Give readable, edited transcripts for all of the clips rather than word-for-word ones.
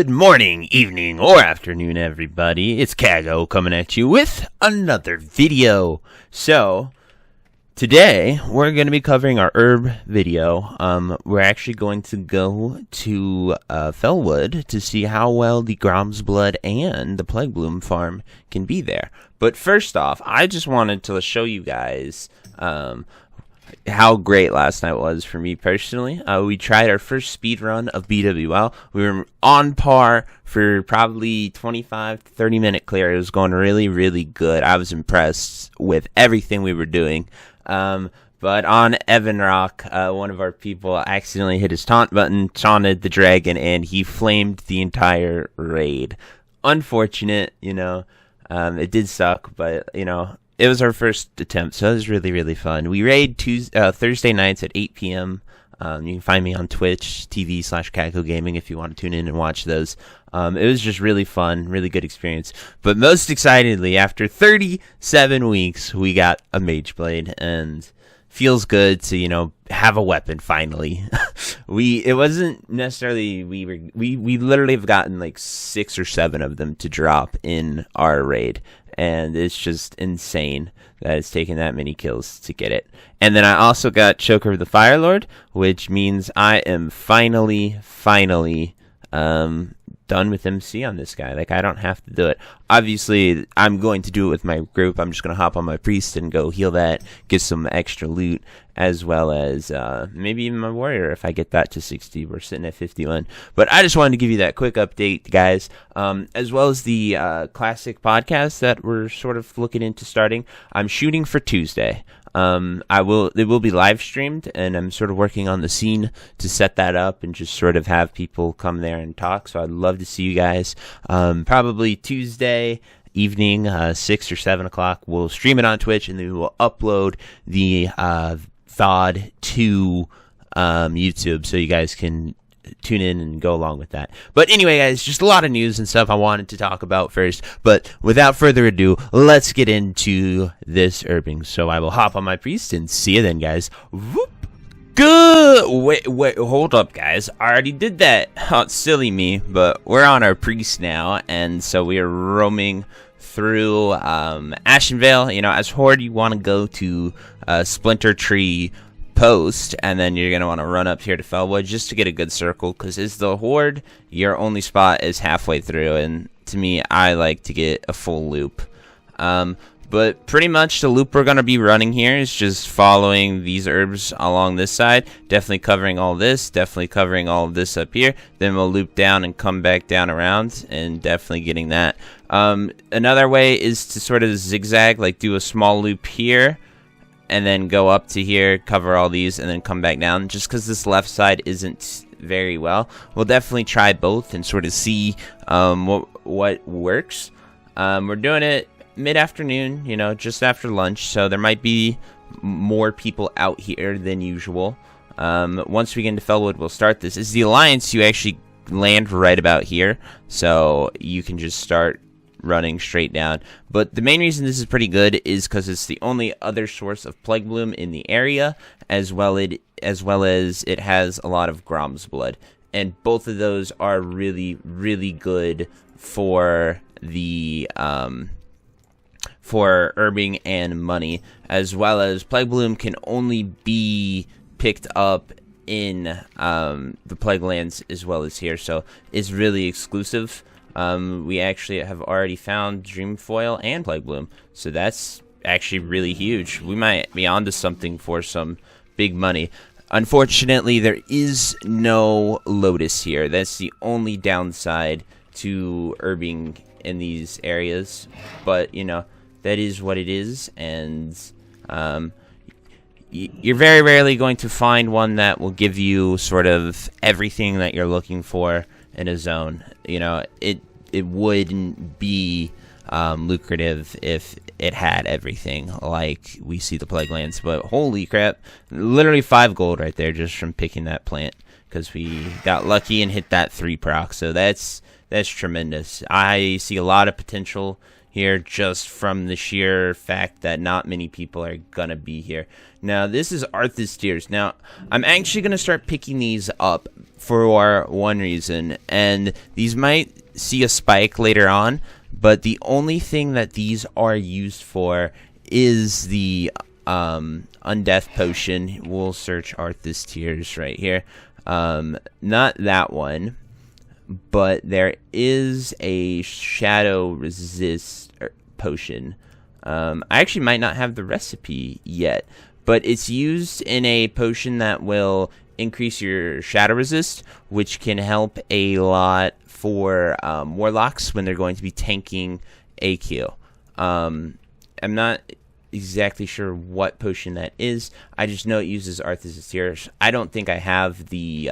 Good morning, evening, or afternoon, everybody. It's Kaghoe coming at you with another video. So, today, we're going to be covering our herb video. We're actually going to go to Felwood to see how well the Grom's Blood and the Plague Bloom farm can be there. But first off, I just wanted to show you guys how great last night was for me personally. We tried our first speed run of BWL. We were on par for probably 25 to 30 minute clear. It was going really, really good. I was impressed with everything we were doing. But on Evan Rock, one of our people accidentally hit his taunt button, taunted the dragon, and he flamed the entire raid. Unfortunate, it did suck, but, it was our first attempt, so it was really, really fun. We raid Thursday nights at 8 p.m. You can find me on Twitch TV/Kaghoegaming if you want to tune in and watch those. It was just really fun, really good experience. But most excitedly, after 37 weeks, we got a Mage Blade, and feels good to, have a weapon finally. It wasn't necessarily, we literally have gotten like 6 or 7 of them to drop in our raid. And it's just insane that it's taken that many kills to get it. And then I also got Choker of the Fire Lord, which means I am finally done with MC on this guy. Like, I don't have to do it. Obviously, I'm going to do it with my group. I'm just going to hop on my priest and go heal that, get some extra loot, as well as maybe even my warrior if I get that to 60. We're sitting at 51. But I just wanted to give you that quick update, guys, as well as the classic podcast that we're sort of looking into starting. I'm shooting for Tuesday. It will be live streamed, and I'm sort of working on the scene to set that up and just sort of have people come there and talk. So I'd love to see you guys. Probably Tuesday evening, 6 or 7 o'clock. We'll stream it on Twitch, and then we will upload the VOD to YouTube so you guys can tune in and go along with that. But anyway, guys, just a lot of news and stuff I wanted to talk about first. But without further ado, let's get into this herbing. So I will hop on my priest and see you then, guys. Whoop. Good. Wait, hold up, guys. I already did that. Oh, silly me. But we're on our priest now, and so we are roaming through Ashenvale. As Horde, you want to go to Splinter Tree Post, and then you're going to want to run up here to Felwood just to get a good circle, because as the Horde, your only spot is halfway through, and to me, I like to get a full loop. But pretty much the loop we're going to be running here is just following these herbs along this side, definitely covering all this, definitely covering all of this up here, then we'll loop down and come back down around, and definitely getting that. Another way is to sort of zigzag, like do a small loop here, and then go up to here, cover all these, and then come back down. Just because this left side isn't very well, we'll definitely try both and sort of see what works. We're doing it mid-afternoon, just after lunch, so there might be more people out here than usual. Once we get into Felwood, we'll start this. As the Alliance, you actually land right about here, so you can just start running straight down. But the main reason this is pretty good is because it's the only other source of Plague Bloom in the area, as well as it has a lot of Grom's Blood, and both of those are really, really good for the for herbing and money, as well as Plague Bloom can only be picked up in the Plague Lands as well as here, so it's really exclusive. We actually have already found Dreamfoil and Plague Bloom, so that's actually really huge. We might be onto something for some big money. Unfortunately, there is no Lotus here. That's the only downside to herbing in these areas, but that is what it is, and you're very rarely going to find one that will give you sort of everything that you're looking for in a zone. It wouldn't be lucrative if it had everything like we see the Plague Lands. But holy crap, literally 5 gold right there just from picking that plant, because we got lucky and hit that 3 proc. So that's tremendous. I see a lot of potential here just from the sheer fact that not many people are gonna be here. Now, this is Arthas Tears. Now, I'm actually gonna start picking these up for one reason, and these might see a spike later on, but the only thing that these are used for is the Undeath Potion. We'll search Arthas Tears right here. Not that one, but there is a Shadow Resist Potion. I actually might not have the recipe yet, but it's used in a potion that will increase your Shadow Resist, which can help a lot for Warlocks when they're going to be tanking AQ. I'm not exactly sure what potion that is. I just know it uses Arthas Tears. I don't think I have the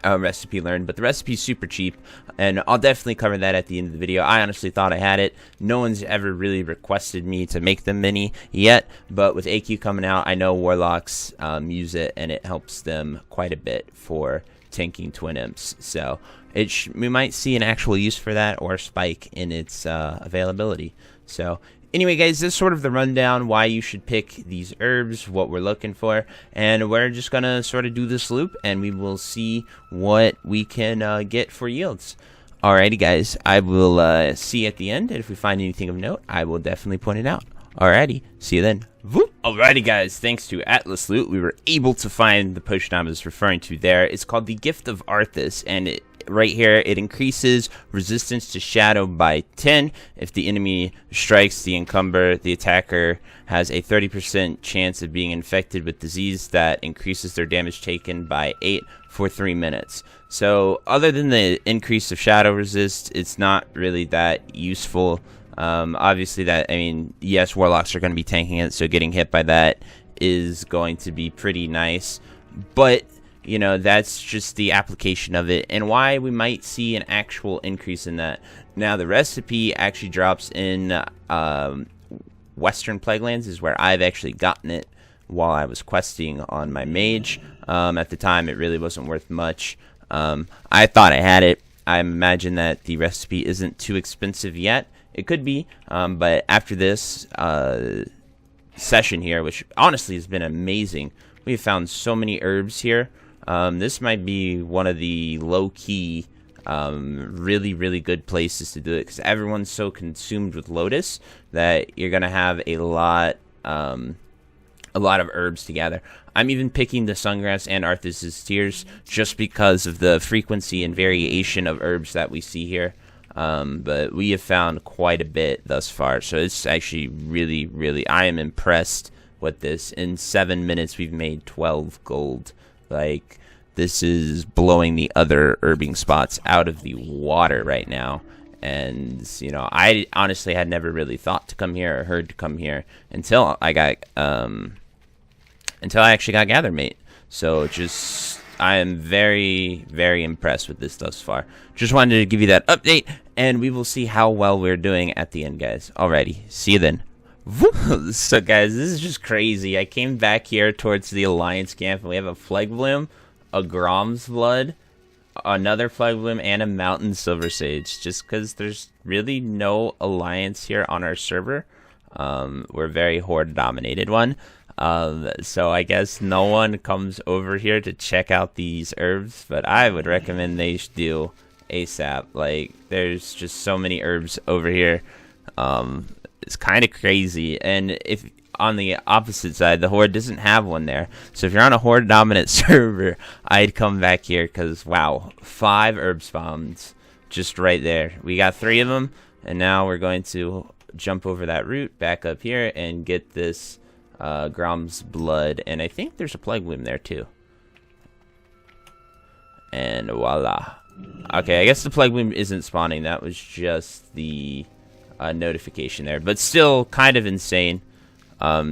recipe learned, but the recipe is super cheap, and I'll definitely cover that at the end of the video. I honestly thought I had it. No one's ever really requested me to make them mini yet, but with AQ coming out, I know Warlocks use it, and it helps them quite a bit for tanking Twin Imps. So we might see an actual use for that or spike in its availability. So anyway, guys, this is sort of the rundown why you should pick these herbs, what we're looking for, and we're just going to sort of do this loop, and we will see what we can get for yields. Alrighty, guys, I will see you at the end, and if we find anything of note, I will definitely point it out. Alrighty, see you then. Whoop. Alrighty, guys, thanks to Atlas Loot, we were able to find the potion I was referring to there. It's called the Gift of Arthas, and right here, it increases resistance to shadow by 10. If the enemy strikes the encumber, the attacker has a 30% chance of being infected with disease that increases their damage taken by 8 for 3 minutes. So other than the increase of shadow resist, it's not really that useful. Obviously, yes, Warlocks are going to be tanking it, so getting hit by that is going to be pretty nice, but you know, that's just the application of it and why we might see an actual increase in that. Now, the recipe actually drops in Western Plaguelands is where I've actually gotten it while I was questing on my mage. At the time, it really wasn't worth much. I thought I had it. I imagine that the recipe isn't too expensive yet. It could be, but after this session here, which honestly has been amazing, we've found so many herbs here. This might be one of the low-key, really, really good places to do it because everyone's so consumed with Lotus that you're gonna have a lot of herbs together. I'm even picking the Sungrass and Arthas Tears just because of the frequency and variation of herbs that we see here. But we have found quite a bit thus far, so it's actually really, really, I am impressed with this. In 7 minutes, we've made 12 gold. Like, this is blowing the other herbing spots out of the water right now. And, you know, I honestly had never really thought to come here or heard to come here until I got, until I actually got Gathermate. So I am very, very impressed with this thus far. Just wanted to give you that update, and we will see how well we're doing at the end, guys. Alrighty, see you then. So guys, this is just crazy. I came back here towards the Alliance camp, and we have a Flegbloom, a Grom's Blood, another Flegbloom, and a Mountain Silver Sage, just because there's really no Alliance here on our server. We're a very Horde-dominated one. So I guess no one comes over here to check out these herbs, but I would recommend they do ASAP. Like, there's just so many herbs over here. It's kind of crazy, and if on the opposite side, the Horde doesn't have one there. So if you're on a Horde dominant server, I'd come back here because, wow, 5 herb spawns just right there. We got 3 of them, and now we're going to jump over that route back up here and get this Grom's Blood, and I think there's a Plague Bloom there too. And voila. Okay, I guess the Plague Bloom isn't spawning. That was just the notification there, but still kind of insane.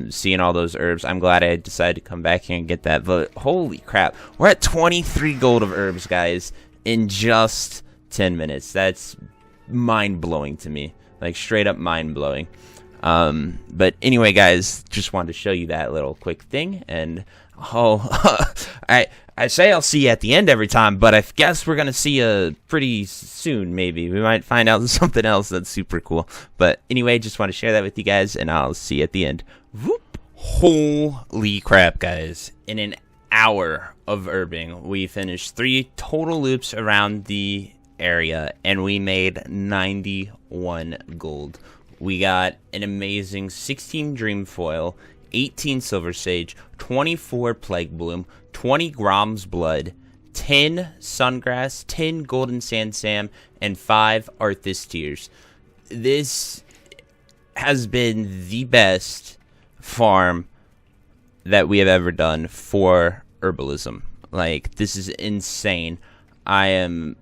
Seeing all those herbs, I'm glad I decided to come back here and get that. But holy crap, we're at 23 gold of herbs, guys, in just 10 minutes. That's mind-blowing to me, like straight up mind-blowing. But anyway, guys, just wanted to show you that little quick thing. And I say I'll see you at the end every time, but I guess we're gonna see you pretty soon. Maybe we might find out something else that's super cool. But anyway, just want to share that with you guys, and I'll see you at the end. Whoop. Holy crap, guys! In an hour of herbing, we finished 3 total loops around the area, and we made 91 gold. We got an amazing 16 dream foil, 18 silver sage, 24 plague bloom, 20 grom's blood, 10 sungrass, 10 golden sand sam, and 5 Arthas Tears. This has been the best farm that we have ever done for herbalism. Like, this is insane. I'm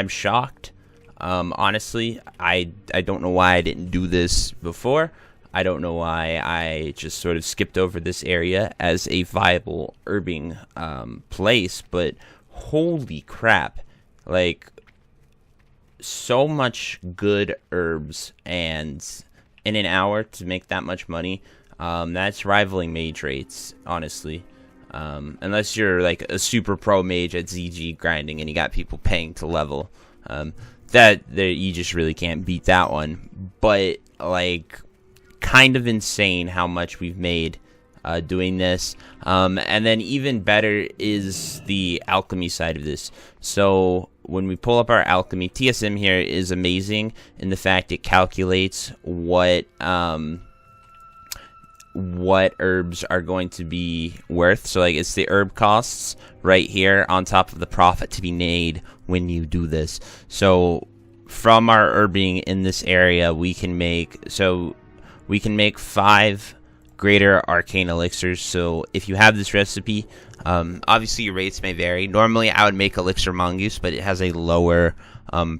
shocked. Honestly, I don't know why I didn't do this before. I don't know why I just sort of skipped over this area as a viable herbing place, but holy crap. Like, so much good herbs, and in an hour to make that much money, that's rivaling mage rates, honestly. Unless you're like a super pro mage at ZG grinding and you got people paying to level. You just really can't beat that one. But, like, kind of insane how much we've made doing this. And then even better is the alchemy side of this. So when we pull up our alchemy, TSM here is amazing in the fact it calculates what herbs are going to be worth. So, like, it's the herb costs right here on top of the profit to be made when you do this. So from our herbing in this area, we can make 5 greater arcane elixirs. So if you have this recipe, obviously your rates may vary. Normally I would make elixir mongoose, but it has a lower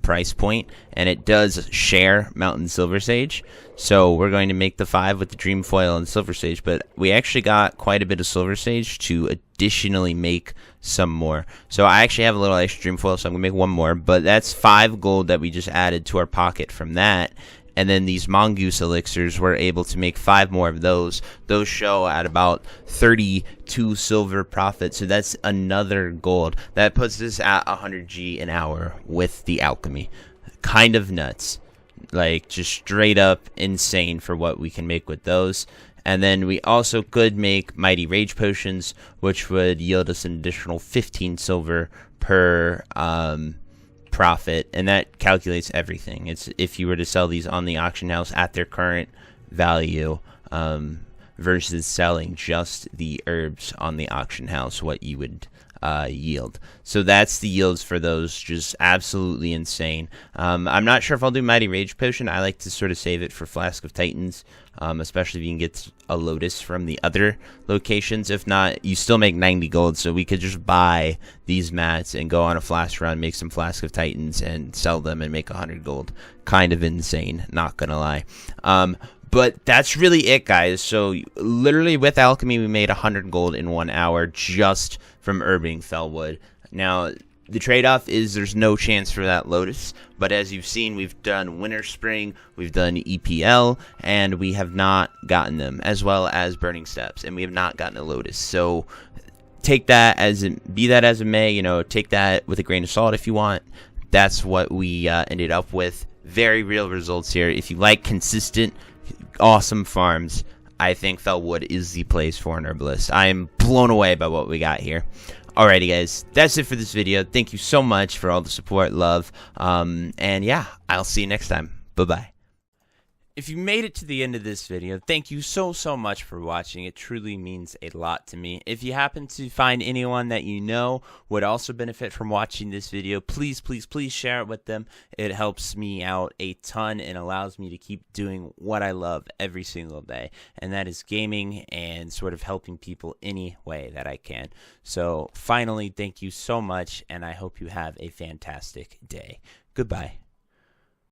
price point, and it does share mountain silver sage. So we're going to make the 5 with the dream foil and silver sage, but we actually got quite a bit of silver sage to additionally make some more. So I actually have a little extra dream foil, so I'm gonna make 1 more, but that's 5 gold that we just added to our pocket from that. And then these mongoose elixirs, we're able to make 5 more of those. Those show at about 32 silver profit, so that's another gold. That puts us at 100G an hour with the alchemy. Kind of nuts. Like, just straight up insane for what we can make with those. And then we also could make mighty rage potions, which would yield us an additional 15 silver per profit, and that calculates everything. It's if you were to sell these on the auction house at their current value, versus selling just the herbs on the auction house, what you would yield. So that's the yields for those. Just absolutely insane. I'm not sure if I'll do mighty rage potion. I like to sort of save it for Flask of Titans, especially if you can get a Lotus from the other locations. If not, you still make 90 gold, so we could just buy these mats and go on a flash run, make some Flask of Titans, and sell them and make 100 gold. Kind of insane, not gonna lie. But that's really it, guys. So literally with alchemy, we made 100 gold in 1 hour just from herbing Felwood. Now, the trade-off is there's no chance for that Lotus, but as you've seen, we've done Winter Spring, we've done EPL, and we have not gotten them, as well as Burning Steps, and we have not gotten a Lotus. So take that as be that as it may, you know, take that with a grain of salt if you want. That's what we ended up with. Very real results here. If you like consistent, awesome farms, I think Felwood is the place for an herbalist. I am blown away by what we got here. Alrighty, guys, that's it for this video. Thank you so much for all the support, love, and yeah, I'll see you next time. Bye-bye. If you made it to the end of this video, thank you so much for watching. It truly means a lot to me. If you happen to find anyone that you know would also benefit from watching this video, please share it with them. It helps me out a ton and allows me to keep doing what I love every single day, and that is gaming and sort of helping people any way that I can. So finally, thank you so much, and I hope you have a fantastic day. Goodbye.